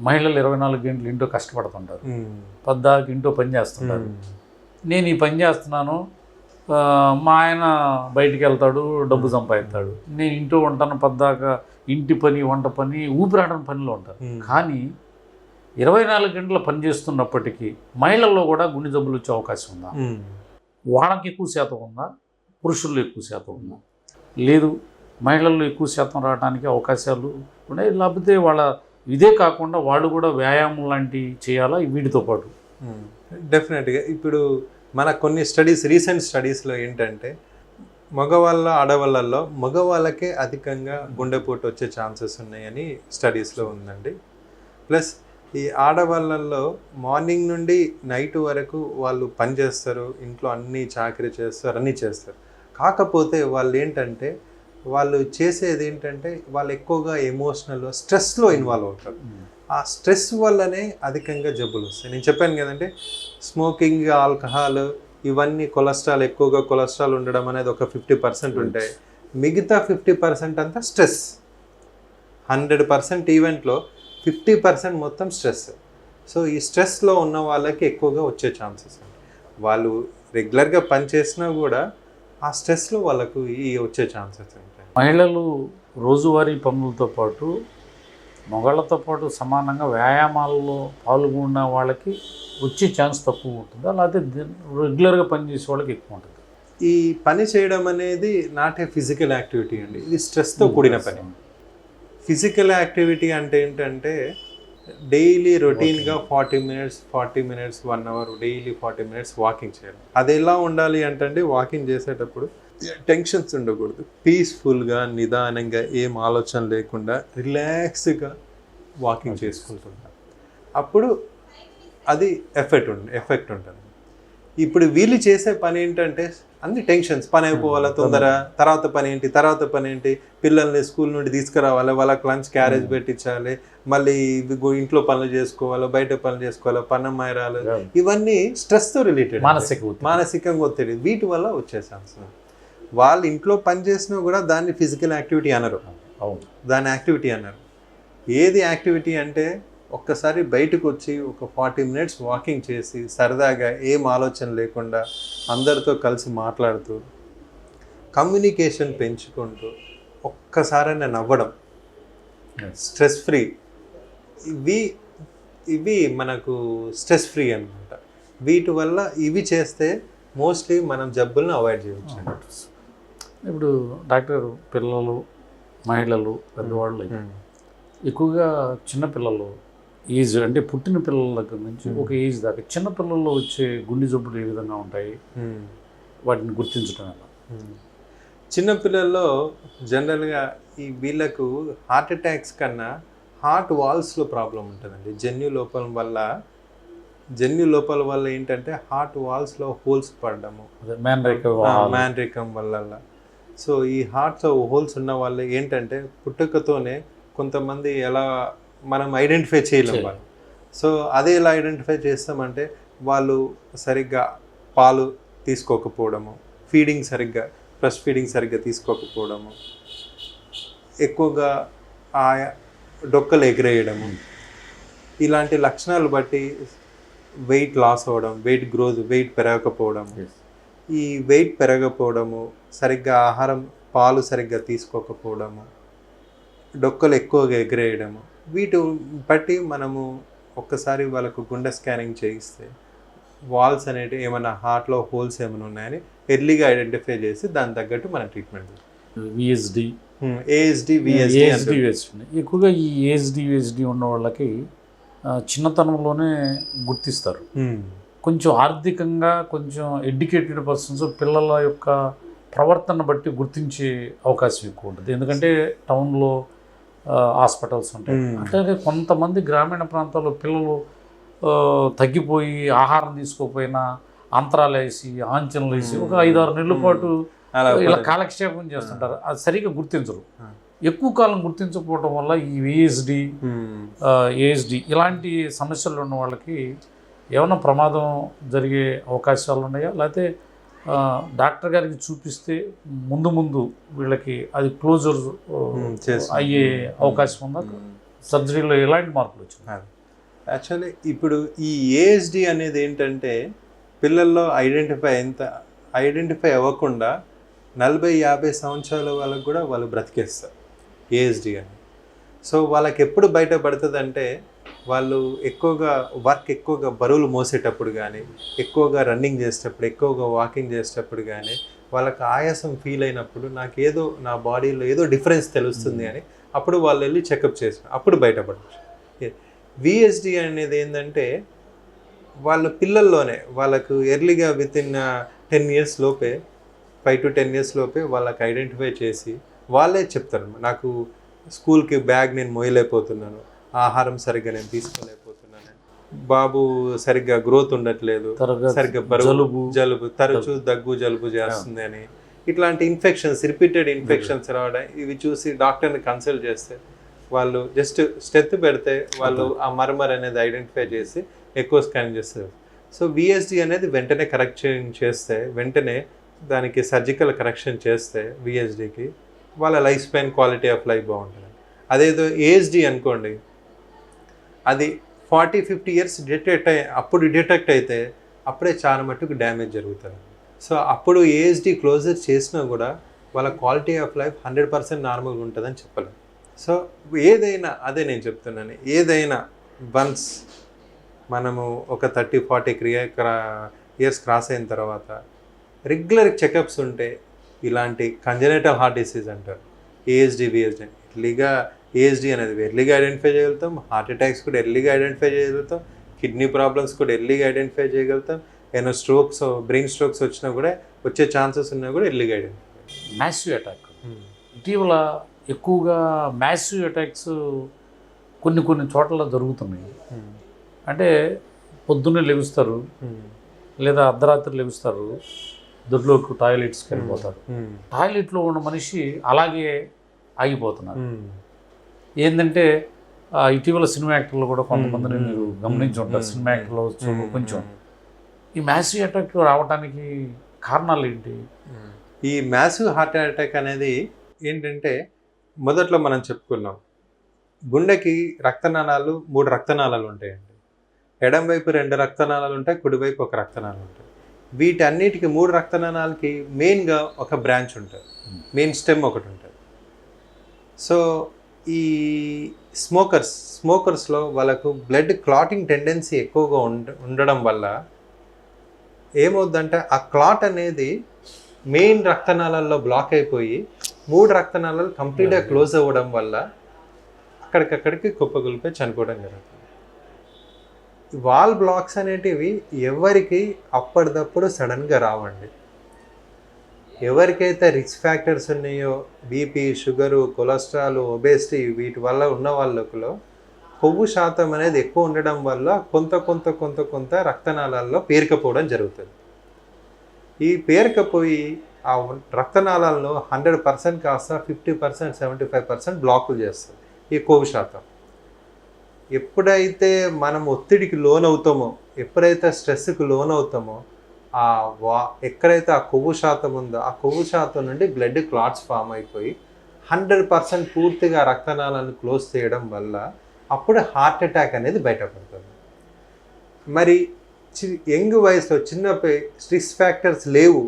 మహిళలు 24 గంటలు ఇంట్లో కష్టపడుతుంటారు, పద్దాకి ఇంట్లో పని చేస్తుంటారు. నేను ఈ పని చేస్తున్నాను, మా ఆయన బయటికి వెళ్తాడు, డబ్బు సంపాదిస్తాడు, నేను ఇంట్లో ఉంటాను, పద్దాక ఇంటి పని, వంట పని, ఊపిరాడని పనిలో ఉంటాను. కానీ 24 గంటల పని చేస్తున్నప్పటికీ మహిళల్లో కూడా గుండె జబ్బులు వచ్చే అవకాశం ఉందా? వాళ్ళకి ఎక్కువ శాతం ఉందా, పురుషుల్లో ఎక్కువ శాతం ఉందా? లేదు, మహిళల్లో ఎక్కువ శాతం రావడానికి అవకాశాలు ఉన్నాయి. లేకపోతే వాళ్ళ ఇదే కాకుండా వాళ్ళు కూడా వ్యాయామం లాంటివి చేయాలా వీటితో పాటు?
డెఫినెట్గా ఇప్పుడు మన కొన్ని రీసెంట్ స్టడీస్లో ఏంటంటే మగవాళ్ళ, ఆడవాళ్ళల్లో మగవాళ్ళకే అధికంగా గుండెపోటు వచ్చే ఛాన్సెస్ ఉన్నాయని స్టడీస్లో ఉందండి. ప్లస్ ఈ ఆడవాళ్ళల్లో మార్నింగ్ నుండి నైట్ వరకు వాళ్ళు పని చేస్తారు, ఇంట్లో అన్నీ చాకరీ చేస్తారు, అన్నీ చేస్తారు. కాకపోతే వాళ్ళు ఏంటంటే వాళ్ళు చేసేది ఏంటంటే వాళ్ళు ఎక్కువగా ఎమోషనల్ స్ట్రెస్లో ఇన్వాల్వ్ అవుతారు. ఆ స్ట్రెస్ వల్లనే అధికంగా జబ్బులు వస్తాయి. నేను చెప్పాను కదండి, స్మోకింగ్, ఆల్కహాల్ ఇవన్నీ ఎక్కువగా కొలెస్ట్రాల్ ఉండడం అనేది ఒక 50% ఉంటాయి. మిగతా 50% అంతా స్ట్రెస్. 100% ఈవెంట్లో 50% మొత్తం స్ట్రెస్. సో ఈ స్ట్రెస్లో ఉన్న వాళ్ళకి ఎక్కువగా వచ్చే ఛాన్సెస్. వాళ్ళు రెగ్యులర్గా పని చేసినా కూడా ఆ స్ట్రెస్లో వాళ్ళకు వచ్చే ఛాన్సెస్ ఉంటాయి.
మహిళలు రోజువారీ పనులతో పాటు మగవాళ్ళతో పాటు సమానంగా వ్యాయామాల్లో పాల్గొన్న వాళ్ళకి వచ్చే ఛాన్స్ తక్కువ ఉంటుందా, లేకపోతే రెగ్యులర్గా పనిచేసే వాళ్ళకి ఎక్కువ ఉంటుంది?
ఈ పని చేయడం అనేది నాట్ ఏ ఫిజికల్ యాక్టివిటీ అండి, ఇది స్ట్రెస్తో కూడిన పని. ఫిజికల్ యాక్టివిటీ అంటే ఏంటంటే డైలీ రొటీన్గా 40 minutes 1 hour daily 40 minutes walking చేయాలి. అది ఎలా ఉండాలి అంటే వాకింగ్ చేసేటప్పుడు టెన్షన్స్ ఉండకూడదు, పీస్ఫుల్గా నిదానంగా ఏం ఆలోచన లేకుండా రిలాక్స్గా వాకింగ్ చేసుకుంటున్నాం. అప్పుడు అది ఎఫెక్ట్ ఉంటుంది. ఇప్పుడు వీళ్ళు చేసే పని ఏంటంటే అన్ని టెన్షన్స్, పని అయిపోవాలా తొందర, తర్వాత పని ఏంటి, పిల్లల్ని స్కూల్ నుండి తీసుకురావాలి, వాళ్ళకి లంచ్ క్యారేజ్ పెట్టించాలి, మళ్ళీ ఇంట్లో పనులు చేసుకోవాలి, బయట పనులు చేసుకోవాలి, పన్నమ్మాయిరాలు, ఇవన్నీ స్ట్రెస్తో రిలేటెడ్, మానసికంగా ఒత్తిడి. వీటి వల్ల వచ్చే ఛాన్స్. వాళ్ళు ఇంట్లో పని చేసినా కూడా దాన్ని ఫిజికల్ యాక్టివిటీ అనరు, దాని యాక్టివిటీ అన్నారు. ఏది యాక్టివిటీ అంటే ఒక్కసారి బయటకు వచ్చి ఒక 40 minutes వాకింగ్ చేసి సరదాగా ఏం ఆలోచన లేకుండా అందరితో కలిసి మాట్లాడుతూ కమ్యూనికేషన్ పెంచుకుంటూ ఒక్కసారైనా నవ్వడం, స్ట్రెస్ ఫ్రీ, ఇవి మనకు స్ట్రెస్ ఫ్రీ అనమాట. వీటి వల్ల ఇవి చేస్తే మోస్ట్లీ మనం జబ్బులను అవాయిడ్ చేయవచ్చు.
ఇప్పుడు డాక్టర్, పిల్లలు, మహిళలు, పెద్దవాళ్ళు ఎక్కువగా చిన్నపిల్లలు ఏజ్ అంటే పుట్టిన పిల్లల దగ్గర నుంచి ఒక ఏజ్ దాకా చిన్నపిల్లల్లో వచ్చే గుండె జబ్బులు ఏ విధంగా ఉంటాయి, వాటిని గుర్తించడం ఎలా?
చిన్నపిల్లల్లో జనరల్గా వీళ్ళకు హార్ట్ అటాక్స్ కన్నా హార్ట్ వాల్స్లో ప్రాబ్లం ఉంటుందండి. జన్యు లోపాల వల్ల ఏంటంటే హార్ట్ వాల్స్లో హోల్స్ పడడము, మ్యాన్రికం వల్ల. సో ఈ హార్ట్స్లో హోల్స్ ఉన్న వాళ్ళు ఏంటంటే పుట్టుకతోనే కొంతమంది ఎలా మనం ఐడెంటిఫై చేయలేం వాళ్ళు. సో అదే ఎలా ఐడెంటిఫై చేస్తామంటే వాళ్ళు సరిగ్గా పాలు తీసుకోకపోవడము, బ్రెస్ట్ ఫీడింగ్ సరిగ్గా తీసుకోకపోవడము, ఎక్కువగా ఆ డొక్కలు ఎగిరేయడము, ఇలాంటి లక్షణాలు బట్టి వెయిట్ లాస్ అవ్వడం, వెయిట్ పెరగకపోవడము, ఈ వెయిట్ పెరగకపోవడము, సరిగ్గా పాలు సరిగ్గా తీసుకోకపోవడము, డొక్కలు ఎక్కువగా ఎగిరేయడము, వీటి బట్టి మనము ఒక్కసారి వాళ్ళకు గుండె స్కానింగ్ చేయిస్తే వాల్స్ అనేవి ఏమైనా హార్ట్లో హోల్స్ ఏమైనా ఉన్నాయని ఎర్లీగా ఐడెంటిఫై చేసి దాని తగ్గట్టు మన ట్రీట్మెంట్. ఏఎస్డి
ఎక్కువగా ఈ ఏఎస్డి ఉన్న వాళ్ళకి చిన్నతనంలోనే గుర్తిస్తారు. కొంచెం ఆర్థికంగా కొంచెం ఎడ్యుకేటెడ్ పర్సన్స్ పిల్లల యొక్క ప్రవర్తన బట్టి గుర్తించే అవకాశం ఎక్కువ ఉంటుంది. ఎందుకంటే టౌన్లో హాస్పిటల్స్ ఉంటాయి. అంటే కొంతమంది గ్రామీణ ప్రాంతాల్లో పిల్లలు తగ్గిపోయి ఆహారం తీసుకోకపోయినా అంతరాలు వేసి ఆంచనలు వేసి ఒక 5-6 నెలల పాటు ఇలా కాలక్షేపం చేస్తుంటారు. అది సరిగ్గా గుర్తించరు. ఎక్కువ కాలం గుర్తించకపోవడం వల్ల ఈ విఎస్డి ఏఎస్డి ఇలాంటి సమస్యలు ఉన్న వాళ్ళకి ఏమైనా ప్రమాదం జరిగే అవకాశాలు ఉన్నాయా? లేకపోతే డాక్టర్ గారికి చూపిస్తే ముందు ముందు వీళ్ళకి అది క్లోజర్ అయ్యే అవకాశం ఉందా? సర్జరీలో ఎలాంటి మార్పులు వచ్చినాయి?
యాక్చువల్లీ ఇప్పుడు ఈ ఏఎస్డి అనేది ఏంటంటే పిల్లల్లో ఐడెంటిఫై అవ్వకుండా 40-50 సంవత్సరాల వాళ్ళకు కూడా వాళ్ళు బ్రతికేస్తారు ఏఎస్డి అని. సో వాళ్ళకి ఎప్పుడు బయటపడుతుంది అంటే వాళ్ళు ఎక్కువగా బరువులు మోసేటప్పుడు కానీ, ఎక్కువగా రన్నింగ్ చేసేటప్పుడు, ఎక్కువగా వాకింగ్ చేసేటప్పుడు కానీ, వాళ్ళకి ఆయాసం ఫీల్ అయినప్పుడు నా బాడీలో ఏదో డిఫరెన్స్ తెలుస్తుంది అని అప్పుడు వాళ్ళు వెళ్ళి చెకప్ చేస్తారు, అప్పుడు బయటపడచ్చు. విఎస్డి అనేది ఏంటంటే వాళ్ళ పిల్లల్లోనే వాళ్ళకు ఎర్లీగా వితిన్ 10 years లోపే 5 to 10 years లోపే వాళ్ళకి ఐడెంటిఫై చేసి వాళ్ళే చెప్తారు, నాకు స్కూల్కి బ్యాగ్ నేను మోయలేకపోతున్నాను, ఆహారం సరిగ్గా నేను తీసుకోలేకపోతున్నాను, బాబు సరిగ్గా గ్రోత్ ఉండట్లేదు, సరిగ్గా జలుబు తరచూ దగ్గు జలుబు చేస్తుంది అని, ఇట్లాంటి ఇన్ఫెక్షన్స్ రిపీటెడ్ ఇన్ఫెక్షన్స్ రావడం ఇవి చూసి డాక్టర్ని కన్సల్ట్ చేస్తే వాళ్ళు జస్ట్ స్టెత్ పెడితే వాళ్ళు ఆ మర్మర్ అనేది ఐడెంటిఫై చేసి ఎక్కువ స్కాన్ చేస్తారు. సో విఎస్డి అనేది వెంటనే కరెక్షన్ చేస్తే, వెంటనే దానికి సర్జికల్ కరెక్షన్ చేస్తే విఎస్డికి వాళ్ళ life span quality of life బాగుంటుంది. అదేదో ఏఎస్డి అనుకోండి, అది 40-50 years డిటెక్ట్ అయితే అప్పుడే చాలా మట్టుకు డ్యామేజ్ జరుగుతుంది. సో అప్పుడు ఏఎస్డి క్లోజర్ చేసినా కూడా వాళ్ళ క్వాలిటీ ఆఫ్ లైఫ్ 100% నార్మల్గా ఉంటుందని చెప్పలేము. సో ఏదైనా అదే నేను చెప్తున్నాను, ఏదైనా వన్స్ మనము ఒక 30-40 years క్రాస్ అయిన తర్వాత రెగ్యులర్ చెకప్స్ ఉంటే ఇలాంటి కంజనైటల్ హార్ట్ డిసీజ్ అంటారు ఏఎస్డి విఎస్డి ఎర్లీగా, ఏఎస్డి అనేది ఎర్లీగా ఐడెంటిఫై చేయగలుగుతాం, హార్ట్ అటాక్స్ కూడా ఎర్లీగా ఐడెంటిఫై చేయగలుగుతాం, కిడ్నీ ప్రాబ్లమ్స్ కూడా ఎర్లీగా ఐడెంటిఫై చేయగలుగుతాం, ఏమైనా బ్రెయిన్ స్ట్రోక్స్ వచ్చినా కూడా వచ్చే ఛాన్సెస్ ఉన్నా కూడా ఎర్లీగా ఐడెంటిఫై.
మ్యాసివ్ అటాక్ ఇటీవల ఎక్కువగా మ్యాసివ్ అటాక్స్ కొన్ని చోట్ల జరుగుతున్నాయి. అంటే పొద్దున్నే లెగుస్తారు లేదా అర్ధరాత్రి లెగుస్తారు, దొడ్లోకి టాయిలెట్స్కి వెళ్ళిపోతారు, టాయిలెట్లో ఉన్న మనిషి అలాగే ఆగిపోతున్నారు. ఏంటంటే ఇటీవల సినిమా యాక్టర్లు కూడా కొంతమందిని మీరు గమనించి ఉంటారు, సినిమా యాక్టర్లు కొంచెం ఈ మ్యాసివ్ అటాక్ రావడానికి కారణాలు ఏంటి?
ఈ మ్యాసివ్ హార్ట్ అటాక్ అనేది ఏంటంటే మొదట్లో మనం చెప్పుకున్నాం, గుండెకి 3 రక్తనాళాలు ఉంటాయండి. ఎడం వైపు 2 రక్తనాళాలు ఉంటాయి, కుడివైపు 1 రక్తనాళం ఉంటుంది. వీటన్నిటికీ 3 రక్తనాళాలకి మెయిన్గా ఒక బ్రాంచ్ ఉంటుంది, మెయిన్ స్టెమ్ ఒకటి ఉంటుంది. సో ఈ స్మోకర్స్లో వాళ్ళకు బ్లడ్ క్లాటింగ్ టెండెన్సీ ఎక్కువగా ఉండడం వల్ల ఏమవుద్దంటే ఆ క్లాట్ అనేది మెయిన్ రక్తనాళాల్లో బ్లాక్ అయిపోయి 3 రక్తనాళాలు కంప్లీట్గా క్లోజ్ అవ్వడం వల్ల అక్కడికక్కడికి కుప్పగొలిపోయి చనిపోవడం జరుగుతుంది. వాల్ బ్లాక్స్ అనేటివి ఎవరికి అప్పటిదప్పుడు సడన్గా రావండి. ఎవరికైతే రిస్క్ ఫ్యాక్టర్స్ ఉన్నాయో, బీపీ, షుగరు, కొలెస్ట్రాల్, ఒబేసిటీ, వీటి వల్ల ఉన్న వాళ్ళలో కొవ్వు శాతం అనేది ఎక్కువ ఉండడం వల్ల కొంత రక్తనాళాల్లో పేరుకపోవడం జరుగుతుంది. ఈ పేరుకపోయి ఆ రక్తనాళాల్లో 100% కాస్త 50%, 75% బ్లాకులు చేస్తుంది ఈ కొవ్వు శాతం. ఎప్పుడైతే మనం ఒత్తిడికి లోనవుతామో, ఎప్పుడైతే స్ట్రెస్కి లోనవుతామో, ఎక్కడైతే ఆ కొవ్వు శాతం ఉందో ఆ కొవ్వు శాతం నుండి బ్లడ్ క్లాట్స్ ఫామ్ అయిపోయి 100% పూర్తిగా రక్తనాళాలను క్లోజ్ చేయడం వల్ల అప్పుడు హార్ట్ అటాక్ అనేది బయటపడుతుంది. మరి యంగ్ వయసులో చిన్నపై రిస్క్ ఫ్యాక్టర్స్ లేవు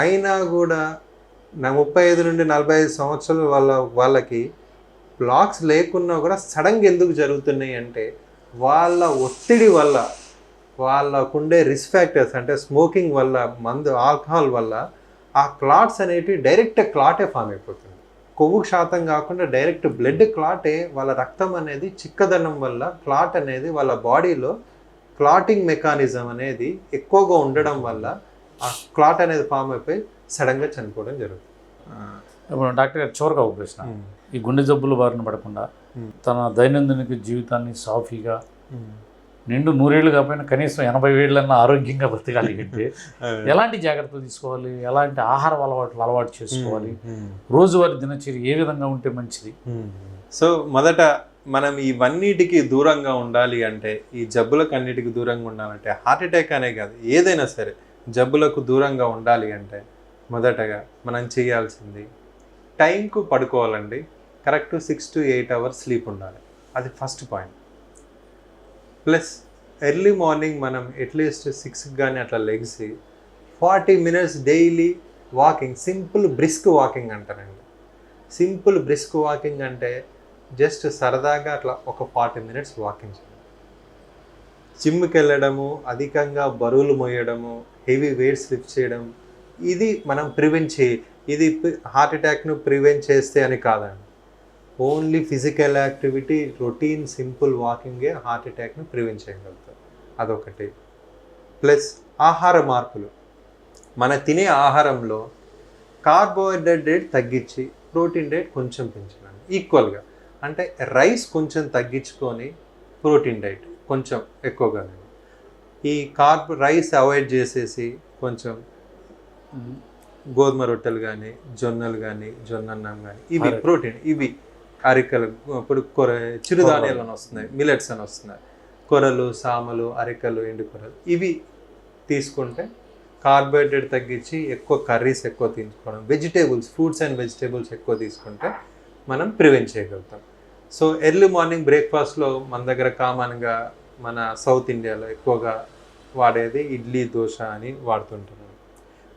అయినా కూడా 35 నుండి 45 సంవత్సరాల వాళ్ళకి బ్లాక్స్ లేకున్నా కూడా సడన్గా ఎందుకు జరుగుతున్నాయి అంటే వాళ్ళ ఒత్తిడి వల్ల, వాళ్ళకుండే రిస్క్ ఫ్యాక్టర్స్ అంటే స్మోకింగ్ వల్ల, ఆల్కహాల్ వల్ల ఆ క్లాట్స్ అనేటివి డైరెక్ట్ క్లాటే ఫామ్ అయిపోతుంది. కొవ్వు శాతం కాకుండా డైరెక్ట్ బ్లడ్ క్లాటే, వాళ్ళ రక్తం అనేది చిక్కదనం వల్ల క్లాట్ అనేది వాళ్ళ బాడీలో క్లాటింగ్ మెకానిజం అనేది ఎక్కువగా ఉండడం వల్ల ఆ క్లాట్ అనేది ఫామ్ అయిపోయి సడన్గా చనిపోవడం జరుగుతుంది.
ఇప్పుడు డాక్టర్ గారు చివరిగా ఒక ప్రశ్న, ఈ గుండె జబ్బులు బారిన పడకుండా తన దైనందిన జీవితాన్ని సాఫీగా నిండు 100 ఏళ్ళు కాకపోయినా కనీసం 80 ఏళ్ళన్నా ఆరోగ్యంగా బతకాలి అంటే ఎలాంటి జాగ్రత్తలు తీసుకోవాలి, ఎలాంటి ఆహార అలవాటు చేసుకోవాలి, రోజువారీ దినచర్య ఏ విధంగా ఉంటే మంచిది?
సో మొదట మనం ఇవన్నిటికి దూరంగా ఉండాలి అంటే, ఈ జబ్బులకు అన్నిటికీ దూరంగా ఉండాలంటే, హార్ట్ అటాక్ అనే కాదు ఏదైనా సరే జబ్బులకు దూరంగా ఉండాలి అంటే మొదటగా మనం చేయాల్సింది టైంకు పడుకోవాలండి. కరెక్ట్ 6 to 8 hours స్లీప్ ఉండాలి, అది first point. Plus early morning మనం అట్లీస్ట్ 6 కానీ అట్లా లెగిసి 40 minutes daily walking, simple brisk walking అంటారండి. సింపుల్ బ్రిస్క్ వాకింగ్ అంటే జస్ట్ సరదాగా అట్లా ఒక 40 minutes వాకింగ్ చేయాలి. జిమ్కి వెళ్ళడము, అధికంగా బరువులు మోయడము, హెవీ వెయిట్స్ లిఫ్ట్ చేయడం, ఇది మనం ఇది హార్ట్ అటాక్ను ప్రివెంట్ చేస్తే అని కాదండి. Only physical activity, routine simple వాకింగే హార్ట్ అటాక్ను ప్రివెంట్ చేయగలుగుతారు. అదొకటి. ప్లస్ ఆహార మార్పులు, మన తినే ఆహారంలో కార్బోహైడ్రేట్ తగ్గించి ప్రోటీన్ డైట్ కొంచెం పెంచడం ఈక్వల్గా. అంటే రైస్ కొంచెం తగ్గించుకొని ప్రోటీన్ డైట్ కొంచెం ఎక్కువగా, ఈ రైస్ అవాయిడ్ చేసేసి కొంచెం గోధుమ రొట్టెలు కానీ, జొన్నలు కానీ, జొన్నన్నం కానీ, ఇవి ప్రోటీన్, ఇవి అరికలు, ఇప్పుడు చిరుధాన్యాలు అని వస్తున్నాయి, మిలెట్స్ అని వస్తున్నాయి, కొరలు, సామలు, అరికలు, ఎండు కొరలు, ఇవి తీసుకుంటే కార్బోహైడ్రేట్ తగ్గించి ఎక్కువ కర్రీస్ ఎక్కువ తీసుకోవడం, వెజిటేబుల్స్, ఫ్రూట్స్ అండ్ వెజిటేబుల్స్ ఎక్కువ తీసుకుంటే మనం ప్రివెంట్ చేయగలుగుతాం. సో ఎర్లీ మార్నింగ్ బ్రేక్ఫాస్ట్లో మన దగ్గర కామన్గా మన సౌత్ ఇండియాలో ఎక్కువగా వాడేది ఇడ్లీ, దోశ అని వాడుతుంటారు.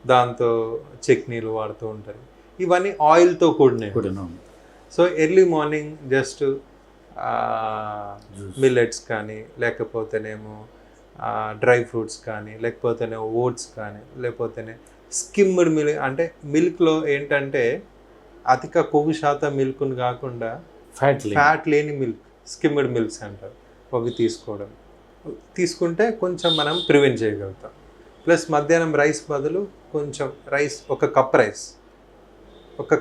దాంతో చట్నీలు వాడుతూ ఉంటారు. ఇవన్నీ ఆయిల్తో కూడినవి. So early morning just millets కానీ, లేకపోతేనేమో డ్రై ఫ్రూట్స్ కానీ, లేకపోతేనే ఓట్స్ కానీ, లేకపోతేనే స్కిమ్డ్ మిల్క్, అంటే మిల్క్లో ఏంటంటే అధిక కొవ్వు శాతం మిల్క్ను కాకుండా ఫ్యాట్ లేని మిల్క్, స్కిమ్డ్ మిల్క్స్ అంటారు, అవి తీసుకుంటే కొంచెం మనం ప్రివెంట్ చేయగలుగుతాం. ప్లస్ మధ్యాహ్నం రైస్ బదులు కొంచెం రైస్, ఒక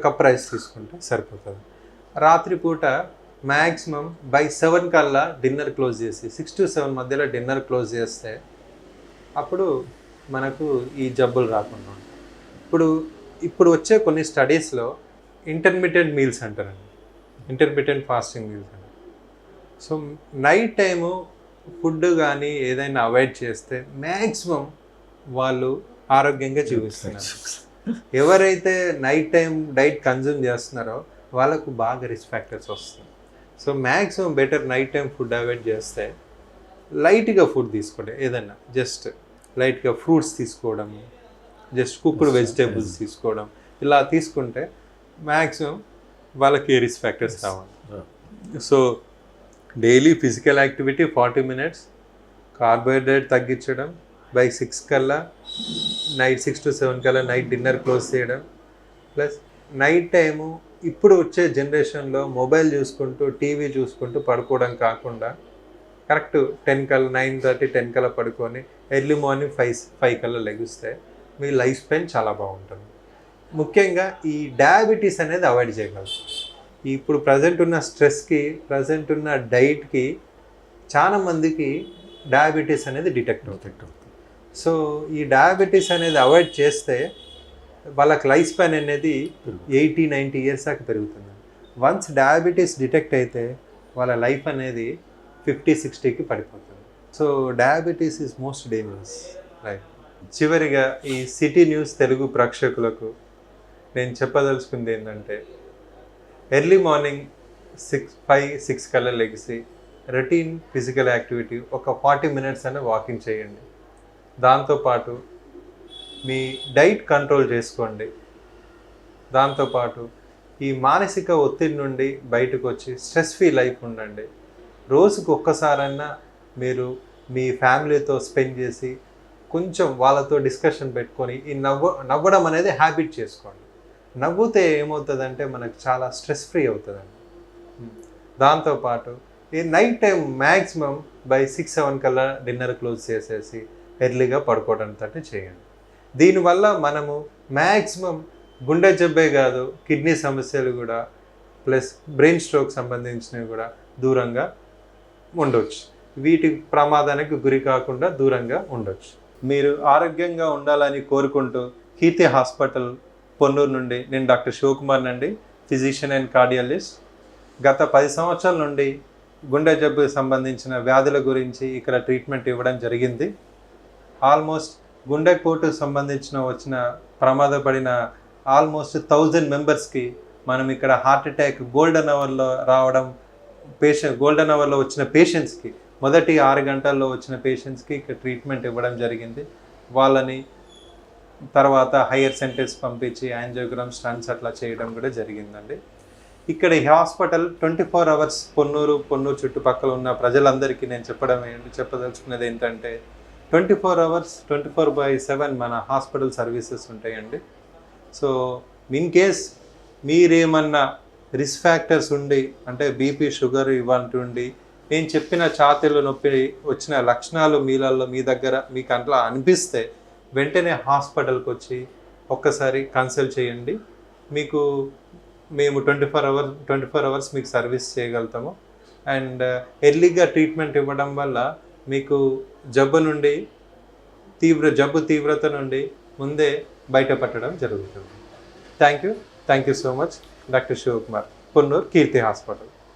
కప్ రైస్ తీసుకుంటే సరిపోతుంది. రాత్రిపూట మ్యాక్సిమం బై 7 కల్లా డిన్నర్ క్లోజ్ చేసి, 6 to 7 మధ్యలో డిన్నర్ క్లోజ్ చేస్తే అప్పుడు మనకు ఈ జబ్బులు రాకుండా ఉంటాయి. ఇప్పుడు వచ్చే కొన్ని స్టడీస్లో ఇంటర్మీడియట్ మీల్స్ అంటారండి, ఇంటర్మీడియట్ ఫాస్టింగ్ మీల్స్ అంటారు. సో నైట్ టైము ఫుడ్ కానీ ఏదైనా అవాయిడ్ చేస్తే మ్యాక్సిమం వాళ్ళు ఆరోగ్యంగా జీవిస్తున్నారు. ఎవరైతే నైట్ టైం డైట్ కన్జ్యూమ్ చేస్తున్నారో వాళ్ళకు బాగా రిస్క్ ఫ్యాక్టర్స్ వస్తాయి. So maximum better night time food avoid చేస్తే లైట్గా ఫుడ్ తీసుకోండి, ఏదన్నా జస్ట్ లైట్గా ఫ్రూట్స్ తీసుకోవడం, జస్ట్ కుక్డ్ వెజిటేబుల్స్ తీసుకోవడం, ఇలా తీసుకుంటే మ్యాక్సిమం వాళ్ళకి రిస్క్ ఫ్యాక్టర్స్ కావాలి. So daily physical activity 40 minutes, carbohydrate తగ్గించడం, బై 6 కల్లా నైట్ 6 to 7 కల్లా నైట్ డిన్నర్ క్లోజ్ చేయడం. ప్లస్ నైట్ టైము ఇప్పుడు వచ్చే జనరేషన్లో మొబైల్ చూసుకుంటూ, టీవీ చూసుకుంటూ పడుకోవడం కాకుండా కరెక్ట్ 10 కల్లా, 9:30, 10 కల్లా పడుకొని ఎర్లీ మార్నింగ్ 5 కల్లా లెగిస్తే మీ లైఫ్ స్పాన్ చాలా బాగుంటుంది. ముఖ్యంగా ఈ డయాబెటీస్ అనేది అవాయిడ్ చేయగలరు. ఇప్పుడు ప్రజెంట్ ఉన్న స్ట్రెస్కి, ప్రజెంట్ ఉన్న డైట్కి చాలా మందికి డయాబెటీస్ అనేది డిటెక్ట్ అవుతుంది. సో ఈ డయాబెటీస్ అనేది అవాయిడ్ చేస్తే వాళ్ళకి లైఫ్ స్పాన్ అనేది 80-90 years దాకా పెరుగుతుంది. వన్స్ డయాబెటీస్ డిటెక్ట్ అయితే వాళ్ళ లైఫ్ అనేది 50-60కి పడిపోతుంది. So diabetes is most dangerous right. చివరిగా ఈ సిటీ న్యూస్ తెలుగు ప్రేక్షకులకు నేను చెప్పదలుచుకుంది ఏంటంటే, ఎర్లీ మార్నింగ్ 5-6 కల్లా లెగిసి రొటీన్ ఫిజికల్ యాక్టివిటీ ఒక 40 minutes అయినా వాకింగ్ చేయండి. దాంతోపాటు మీ డైట్ కంట్రోల్ చేసుకోండి. దాంతోపాటు ఈ మానసిక ఒత్తిడి నుండి బయటకు వచ్చి స్ట్రెస్ ఫ్రీ లైఫ్ ఉండండి. రోజుకు ఒక్కసారైనా మీరు మీ ఫ్యామిలీతో స్పెండ్ చేసి కొంచెం వాళ్ళతో డిస్కషన్ పెట్టుకొని ఈ నవ్వడం అనేది హ్యాబిట్ చేసుకోండి. నవ్వుతే ఏమవుతుందంటే మనకు చాలా స్ట్రెస్ ఫ్రీ అవుతుందండి. దాంతోపాటు ఈ నైట్ టైం మ్యాక్సిమం బై 6-7 కల్లా డిన్నర్ క్లోజ్ చేసేసి ఎర్లీగా పడుకోవడంతో చేయండి. దీనివల్ల మనము మ్యాక్సిమం గుండె జబ్బే కాదు, కిడ్నీ సమస్యలు కూడా, ప్లస్ బ్రెయిన్ స్ట్రోక్ సంబంధించినవి కూడా దూరంగా ఉండవచ్చు. వీటి ప్రమాదానికి గురి కాకుండా దూరంగా ఉండొచ్చు. మీరు ఆరోగ్యంగా ఉండాలని కోరుకుంటూ కీర్తి హాస్పిటల్ పొన్నూరు నుండి నేను డాక్టర్ శివకుమార్ నండి, ఫిజిషియన్ అండ్ కార్డియాలజిస్ట్. గత 10 సంవత్సరాల నుండి గుండె జబ్బుకు సంబంధించిన వ్యాధుల గురించి ఇక్కడ ట్రీట్మెంట్ ఇవ్వడం జరిగింది. ఆల్మోస్ట్ గుండెపోటుకు సంబంధించిన ప్రమాదపడిన ఆల్మోస్ట్ 1000 మెంబర్స్కి మనం ఇక్కడ హార్ట్ అటాక్ గోల్డెన్ అవర్లో రావడం, గోల్డెన్ అవర్లో వచ్చిన పేషెంట్స్కి, మొదటి 6 గంటల్లో వచ్చిన పేషెంట్స్కి ఇక్కడ ట్రీట్మెంట్ ఇవ్వడం జరిగింది. వాళ్ళని తర్వాత హయ్యర్ సెంటర్స్ పంపించి యాంజియోగ్రామ్, స్టంట్స్ అట్లా చేయడం కూడా జరిగిందండి. ఇక్కడ ఈ హాస్పిటల్ 24 అవర్స్ పొన్నూరు చుట్టుపక్కల ఉన్న ప్రజలందరికీ నేను చెప్పదలుచుకున్నది ఏంటంటే 24 అవర్స్ 24/7 మన హాస్పిటల్ సర్వీసెస్ ఉంటాయండి. సో ఇన్ కేస్ మీరేమన్నా రిస్క్ ఫ్యాక్టర్స్ ఉండి, అంటే బీపీ, షుగర్ ఇవ్వంటుండి, నేను చెప్పిన ఛాతీలో నొప్పి వచ్చిన లక్షణాలు మీ దగ్గర మీకు అట్లా అనిపిస్తే వెంటనే హాస్పిటల్కి వచ్చి ఒక్కసారి కన్సల్ట్ చేయండి. మేము 24 అవర్స్ మీకు సర్వీస్ చేయగలుగుతాము. అండ్ ఎర్లీగా ట్రీట్మెంట్ ఇవ్వడం వల్ల మీకు జబ్బు తీవ్రత నుండి ముందే బయటపడడం జరుగుతుంది. Thank you so much. Doctor Shivakumar, Ponnuru Keerthi hospital.